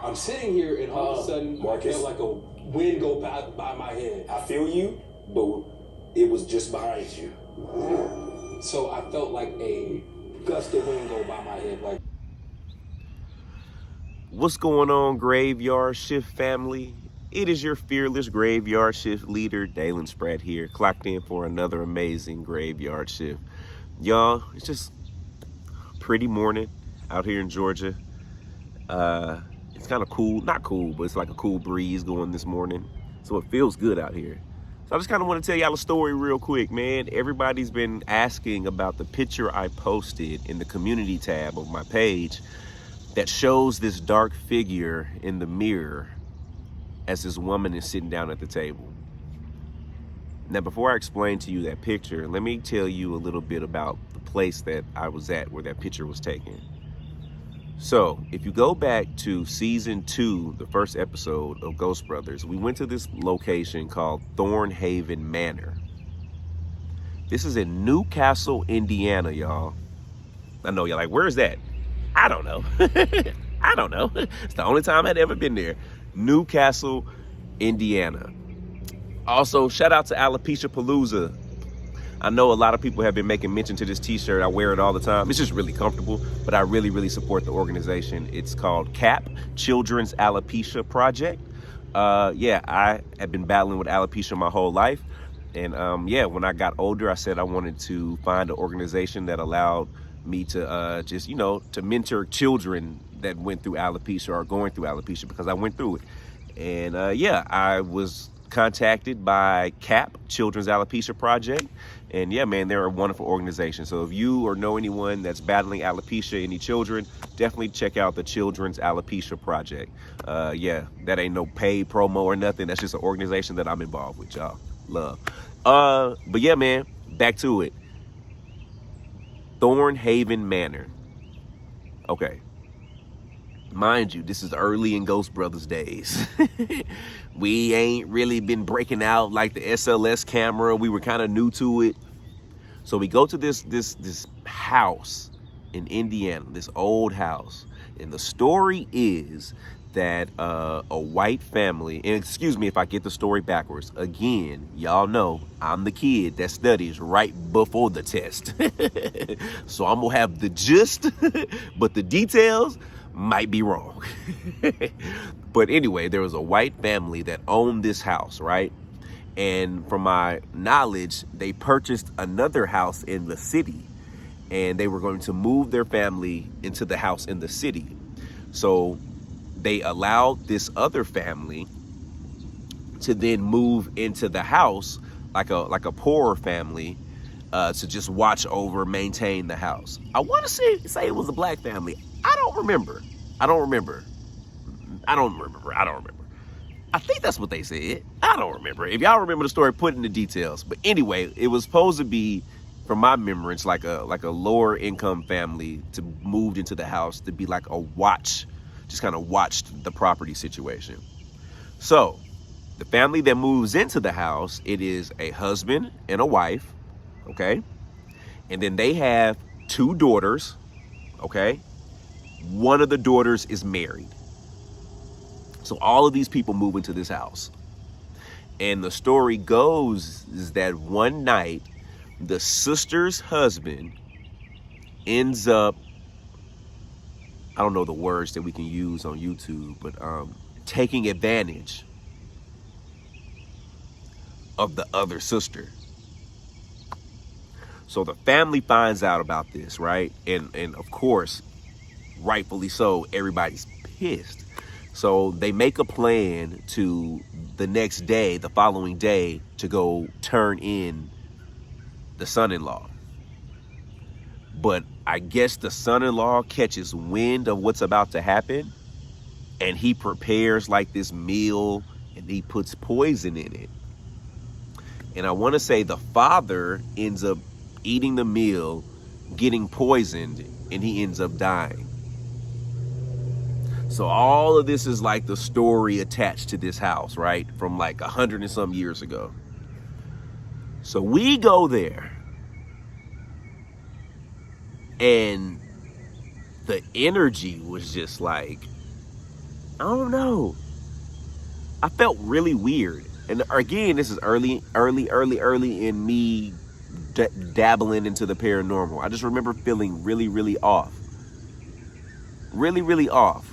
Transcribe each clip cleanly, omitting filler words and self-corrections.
I'm sitting here and all of a sudden Marcus, I felt like a wind go by my head. I feel you, but it was just behind you. So I felt like a gust of wind go by my head. Like, what's going on, Graveyard Shift family? It is your fearless Graveyard Shift leader, Dalen Spratt here, clocked in for another amazing Graveyard Shift. Y'all, it's just a pretty morning out here in Georgia. It's kind of cool, not cool, but it's like a cool breeze going this morning. So it feels good out here. So I just kind of want to tell y'all a story real quick, man. Everybody's been asking about the picture I posted in the community tab of my page that shows this dark figure in the mirror as this woman is sitting down at the table. Now, before I explain to you that picture, let me tell you a little bit about the place that I was at where that picture was taken. So, if you go back to season 2, the first episode of Ghost Brothers, we went to this location called Thornhaven Manor. This is in Newcastle, Indiana, y'all. I know y'all like, where's that? I don't know. I don't know. It's the only time I'd ever been there. Newcastle, Indiana. Also, shout out to Alopecia Palooza. I know a lot of people have been making mention to this t-shirt. I wear it all the time. It's just really comfortable, but I really, really support the organization. It's called CAP, Children's Alopecia Project. Yeah, I have been battling with alopecia my whole life. And yeah, when I got older, I said I wanted to find an organization that allowed me to just, you know, to mentor children that went through alopecia or going through alopecia, because I went through it. And yeah, I was contacted by CAP, Children's Alopecia Project. And yeah, man, they're a wonderful organization. So if you or know anyone that's battling alopecia, any children, definitely check out the Children's Alopecia Project. Yeah, that ain't no paid promo or nothing. That's just an organization that I'm involved with, y'all. Love. But yeah, man, back to it. Thornhaven Manor. Okay. Mind you, this is early in Ghost Brothers days. We ain't really been breaking out like the SLS camera. We were kind of new to it. So we go to this house in Indiana, this old house. And the story is that a white family, and excuse me if I get the story backwards. Again, y'all know I'm the kid that studies right before the test. So I'm gonna have the gist, but the details might be wrong. But anyway, there was a white family that owned this house, right? And from my knowledge, they purchased another house in the city, and they were going to move their family into the house in the city. So they allowed this other family to then move into the house like a poorer family, to just watch over, maintain the house. I want to say it was a black family. I don't remember. I think that's what they said. I don't remember. If y'all remember the story, put in the details. But anyway, it was supposed to be, from my memory, it's like a lower income family to moved into the house to be like a watch, just kind of watched the property situation. So the family that moves into the house, it is a husband and a wife, okay? And then they have 2 daughters, okay? One of the daughters is married. So all of these people move into this house. And the story goes is that one night, the sister's husband ends up, I don't know the words that we can use on YouTube, but taking advantage of the other sister. So the family finds out about this, right? And of course, rightfully so, everybody's pissed. So they make a plan to the next day, the following day, to go turn in the son-in-law. But I guess the son-in-law catches wind of what's about to happen, and he prepares like this meal, and he puts poison in it. And I want to say the father ends up eating the meal, getting poisoned, and he ends up dying. So all of this is like the story attached to this house, right? From like 100 and some years ago. So we go there, and the energy was just like I don't know. I felt really weird. And again, this is early in me dabbling into the paranormal. I just remember feeling really, really off. Really, really off.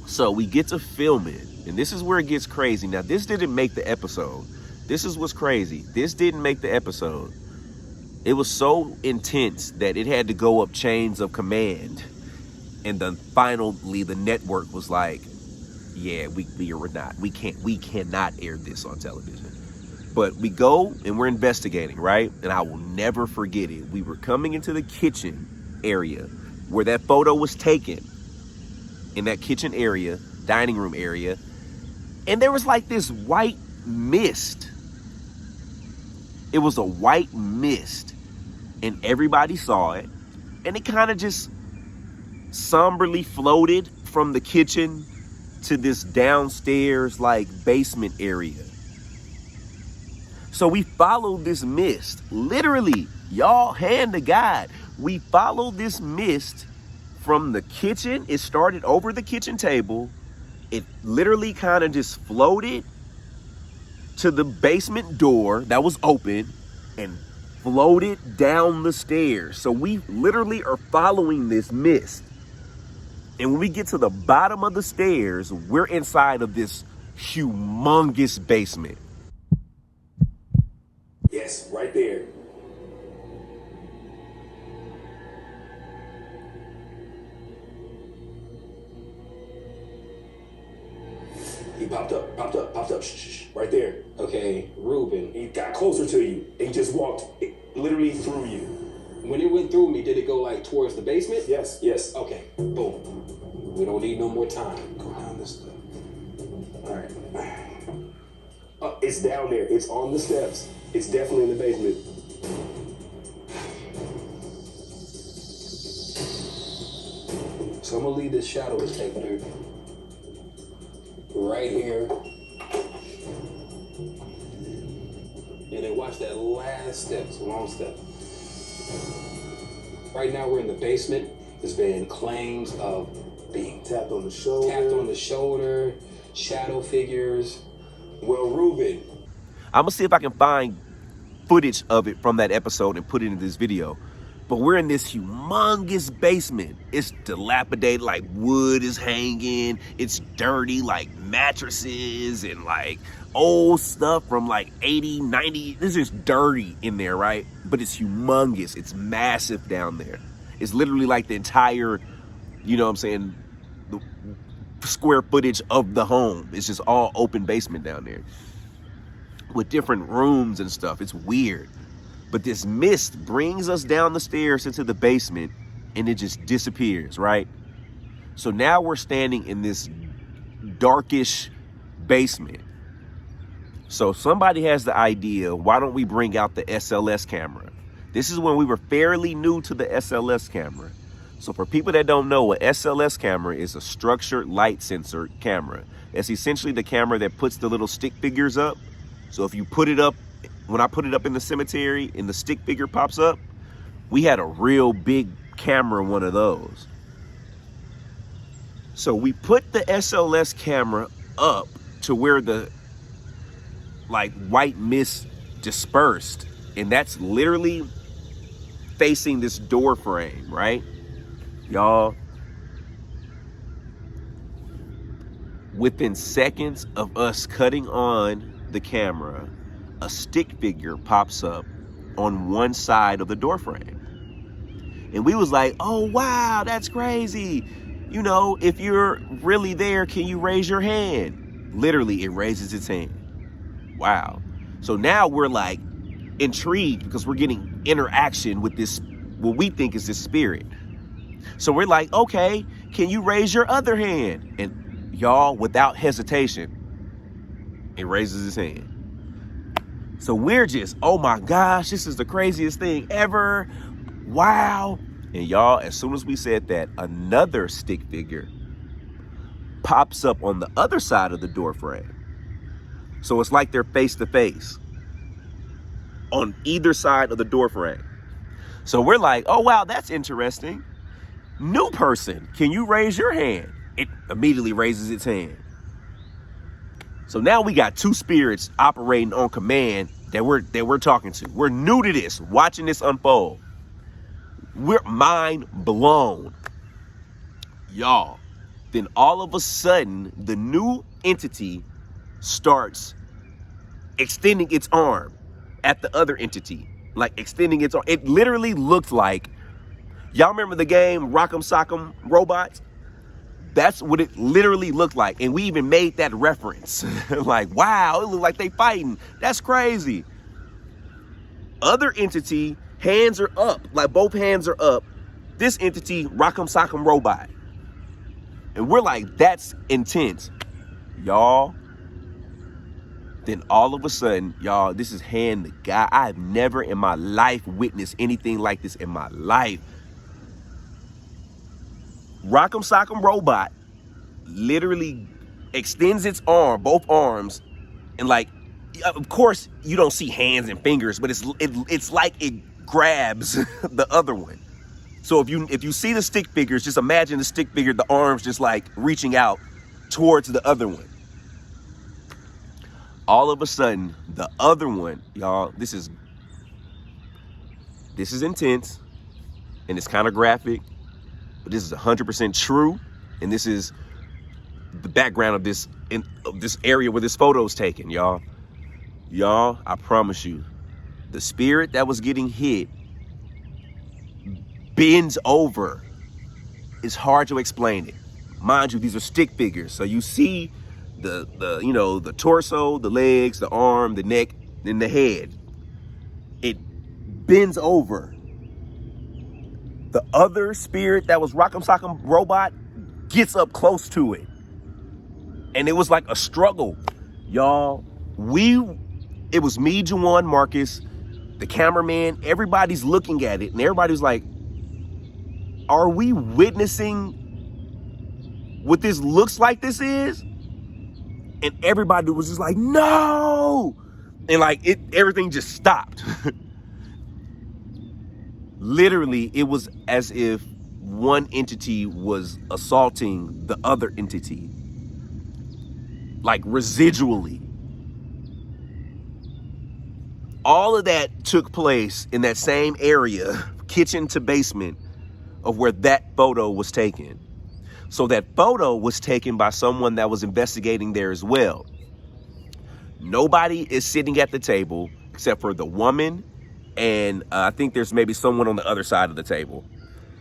So we get to filming, and this is where it gets crazy. Now, this didn't make the episode. This is what's crazy. This didn't make the episode. It was so intense that it had to go up chains of command. And then finally the network was like, yeah, we cannot air this on television. But we go and we're investigating, right? And I will never forget it. We were coming into the kitchen area where that photo was taken, in that kitchen area, dining room area. And there was like this white mist. It was a white mist, and everybody saw it. And it kind of just somberly floated from the kitchen to this downstairs like basement area. So we followed this mist, literally, y'all, hand to God. We followed this mist from the kitchen. It started over the kitchen table. It literally kind of just floated to the basement door that was open and floated down the stairs. So we literally are following this mist. And when we get to the bottom of the stairs, we're inside of this humongous basement. Yes, right there. He popped up, shh, right there. Okay, Ruben. He got closer to you. He just walked literally through you. When it went through me, did it go like towards the basement? Yes. Okay, boom. We don't need no more time. Go down this stuff. All right. It's down there. It's on the steps. It's definitely in the basement. So I'm gonna leave this shadow to take her right here. And then watch that last step. It's a long step. Right now we're in the basement. There's been claims of being Tapped on the shoulder. Shadow figures. Well, Ruben. I'm gonna see if I can find footage of it from that episode and put it in this video. But we're in this humongous basement. It's dilapidated, like wood is hanging. It's dirty, like mattresses and like old stuff from like 80, 90. This is dirty in there, right? But it's humongous. It's massive down there. It's literally like the entire, you know what I'm saying, the square footage of the home. It's just all open basement down there with different rooms and stuff. It's weird. But this mist brings us down the stairs into the basement and it just disappears, right? So now we're standing in this darkish basement. So somebody has the idea, why don't we bring out the SLS camera? This is when we were fairly new to the SLS camera. So for people that don't know, a SLS camera is a structured light sensor camera. It's essentially the camera that puts the little stick figures up. So if you put it up, when I put it up in the cemetery and the stick figure pops up, we had a real big camera, one of those. So we put the SLS camera up to where the like white mist dispersed. And that's literally facing this door frame, right? Y'all, within seconds of us cutting on the camera, a stick figure pops up on one side of the door frame. And we was like, oh, wow, that's crazy. You know, if you're really there, can you raise your hand? Literally, it raises its hand. Wow. So now we're like intrigued because we're getting interaction with this, what we think is this spirit. So we're like, okay, can you raise your other hand? And y'all, without hesitation, it raises its hand. So we're just, oh my gosh, this is the craziest thing ever. Wow. And y'all, as soon as we said that, another stick figure pops up on the other side of the door frame. So it's like they're face to face on either side of the door frame. So we're like, oh wow, that's interesting. New person, can you raise your hand? it immediately raises its hand. So now we got two spirits operating on command that we're talking to. We're new to this, watching this unfold. We're mind blown. Y'all. Then all of a sudden, the new entity starts extending its arm at the other entity. Like extending its arm. It literally looked like, y'all remember the game Rock'em Sock'em Robots? That's what it literally looked like. And we even made that reference. Like, wow, it looked like they fighting. That's crazy. Other entity, hands are up. Like both hands are up. This entity, Rock'em Sock'em Robot. And we're like, that's intense. Y'all. Then all of a sudden, y'all, this is hand to God. I've never in my life witnessed anything like this in my life. Rock'em Sock'em Robot literally extends its arm, both arms, and like, of course, you don't see hands and fingers, but it's like it grabs the other one. So if you see the stick figures, just imagine the stick figure, the arms just like reaching out towards the other one. All of a sudden, the other one, y'all, this is intense, and it's kind of graphic. But this is 100% true, and this is the background of this area where this photo is taken, y'all. Y'all, I promise you, the spirit that was getting hit bends over. It's hard to explain it. Mind you, these are stick figures, so you see the torso, the legs, the arm, the neck, and the head. It bends over. The other spirit that was Rock'em Sock'em Robot gets up close to it. And it was like a struggle. Y'all, it was me, Juwan, Marcus, the cameraman, everybody's looking at it, and everybody's like, are we witnessing what this looks like this is? And everybody was just like, no! And like, everything just stopped. Literally, it was as if one entity was assaulting the other entity. Like residually. All of that took place in that same area, kitchen to basement, of where that photo was taken. So that photo was taken by someone that was investigating there as well. Nobody is sitting at the table except for the woman, and I think there's maybe someone on the other side of the table,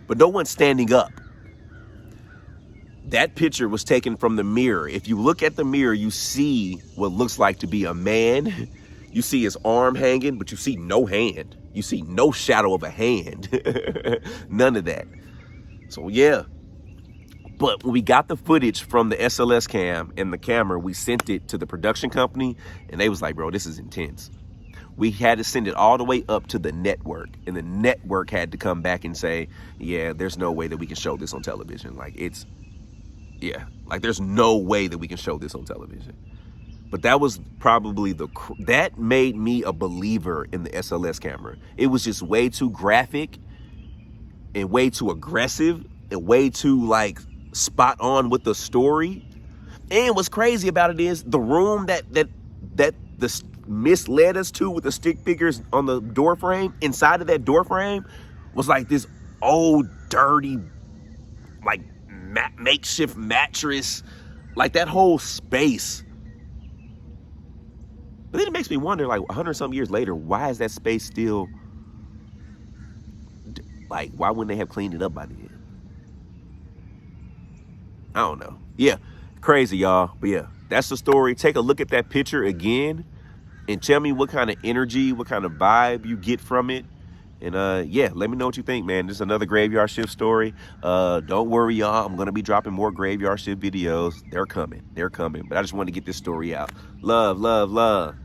but no one's standing up. That picture was taken from the mirror. If you look at the mirror, you see what looks like to be a man. You see his arm hanging, but you see no hand. You see no shadow of a hand. None of that. So yeah. But when we got the footage from the SLS cam and the camera, we sent it to the production company, and they was like, bro, this is intense. We had to send it all the way up to the network, and the network had to come back and say, yeah, there's no way that we can show this on television. Like, there's no way that we can show this on television. But that was probably that made me a believer in the SLS camera. It was just way too graphic and way too aggressive and way too like spot on with the story. And what's crazy about it is the room that the misled us to with the stick figures on the door frame, inside of that door frame was like this old dirty like makeshift mattress, like that whole space. But then it makes me wonder, like 100 some years later, why is that space still, like, why wouldn't they have cleaned it up by then? I don't know. Yeah, crazy, y'all. But yeah, that's the story. Take a look at that picture again and tell me what kind of energy, what kind of vibe you get from it. And yeah, let me know what you think, man. This is another Graveyard Shift story. Don't worry, y'all. I'm going to be dropping more Graveyard Shift videos. They're coming. But I just wanted to get this story out. Love, love, love.